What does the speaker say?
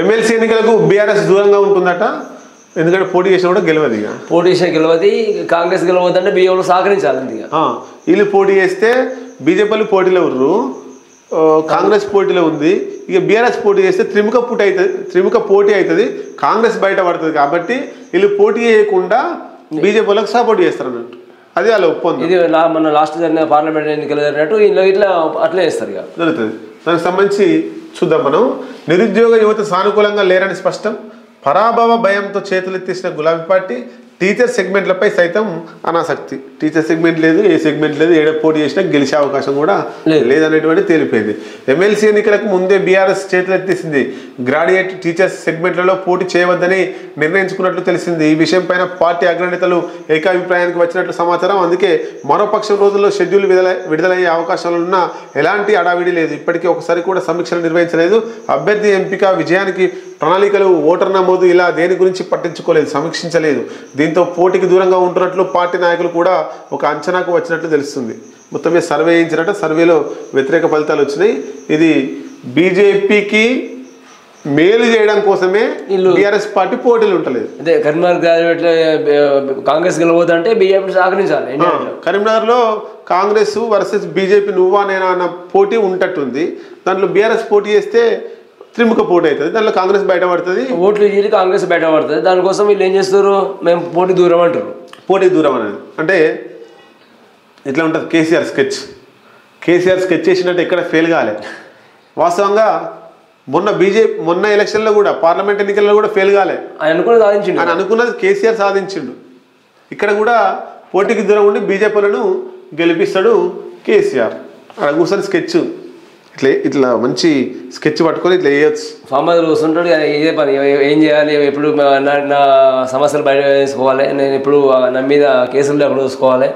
MLC ఎన్నికలకు BRS దూరంగా ఉంటుందట, ఎందుకంటే పోటీ చేసినా కూడా గెలవదు. ఇక పోటీ చేసినా గెలవది, కాంగ్రెస్ గెలవద్దంటే బీజేపీలో సహకరించాలి. ఇక వీళ్ళు పోటీ చేస్తే బీజేపీ పోటీలో ఉర్రు, కాంగ్రెస్ పోటీలో ఉంది. ఇక బీఆర్ఎస్ పోటీ చేస్తే త్రిముఖ పోటీ అవుతుంది, కాంగ్రెస్ బయట పడుతుంది. కాబట్టి వీళ్ళు పోటీ చేయకుండా బీజేపీలకు సపోర్ట్ చేస్తారు అన్నట్టు. అది వాళ్ళ ఒప్పందం. ఇది మన లాస్ట్ జరిగిన పార్లమెంట్ ఎన్నికలు జరిగినట్టు ఇట్లా అట్లే చేస్తారు. ఇక జరుగుతుంది. దానికి సంబంధించి చూద్దాం మనం. నిరుద్యోగ యువత సానుకూలంగా లేరని స్పష్టం. పరాభవ భయంతో చేతులెత్తేసిన గులాబీ పార్టీ టీచర్ సెగ్మెంట్లపై సైతం అనాసక్తి. టీచర్ సెగ్మెంట్ లేదు, ఏ సెగ్మెంట్ లేదు, ఏడ పోటీ చేసినా గెలిచే అవకాశం కూడా లేదనేటువంటి తేలిపోయింది. ఎమ్మెల్సీ ఎన్నికలకు ముందే బీఆర్ఎస్ చేతులెత్తేసింది. గ్రాడ్యుయేట్ టీచర్స్ సెగ్మెంట్లలో పోటీ చేయవద్దని నిర్ణయించుకున్నట్లు తెలిసింది. ఈ విషయం పైన పార్టీ అగ్రనేతలు ఏకాభిప్రాయానికి వచ్చినట్లు సమాచారం. అందుకే మరో పక్షం రోజుల్లో షెడ్యూల్ విడుదలయ్యే అవకాశాలున్నా ఎలాంటి అడావిడి లేదు. ఇప్పటికీ ఒకసారి కూడా సమీక్షలు నిర్వహించలేదు. అభ్యర్థి ఎంపిక, విజయానికి ప్రణాళికలు, ఓటర్ నమోదు ఇలా దేని గురించి పట్టించుకోలేదు, సమీక్షించలేదు. దీంతో పోటీకి దూరంగా ఉంటున్నట్లు పార్టీ నాయకులు కూడా ఒక అంచనాకు వచ్చినట్లు తెలుస్తుంది. మొత్తం మీద సర్వే చేయించినట్టు, సర్వేలో వ్యతిరేక ఫలితాలు వచ్చినాయి. ఇది బీజేపీకి మేలు చేయడం కోసమే టీఆర్ఎస్ పార్టీ పోటీలు ఉంటలేదు. అదే కరీంనగర్ గ్రాడ్యుయేట్ కాంగ్రెస్ గెలవద్దంటే బీజేపీ సహకరించాలి. కరీంనగర్లో కాంగ్రెస్ వర్సెస్ బీజేపీ నువ్వా నేనా అన్న పోటీ ఉంటట్టుంది. దాంట్లో బీఆర్ఎస్ పోటీ చేస్తే త్రిముఖ పోటీ అవుతుంది, దాంట్లో కాంగ్రెస్ బయటపడుతుంది, ఓట్లు చీలి కాంగ్రెస్ బయటపడుతుంది. దానికోసం వీళ్ళు ఏం చేస్తారు, మేము పోటీ దూరం అంటారు. పోటీ దూరం అనేది అంటే ఇట్లా ఉంటుంది. కేసీఆర్ స్కెచ్ చేసినట్టు ఎక్కడ ఫెయిల్ కాలే. వాస్తవంగా మొన్న ఎలక్షన్లో కూడా, పార్లమెంట్ ఎన్నికల్లో కూడా ఫెయిల్ కాలే. ఆయన అనుకున్నది కేసీఆర్ సాధించిండు. ఇక్కడ కూడా పోటీకి దూరం ఉండి బీజేపీలను గెలిపిస్తాడు కేసీఆర్. అక్కడ కూర్చొని స్కెచ్ ఇట్లా మంచి స్కెచ్ పట్టుకొని ఇట్లా వేయచ్చు. ఫామ్ హౌస్ కూర్చుంటాడు, ఇదే పని. ఏం చేయాలి, ఎప్పుడు నా సమస్యలు బయట వేసుకోవాలి, నేను ఎప్పుడు నా మీద కేసులు ఎప్పుడు చూసుకోవాలి,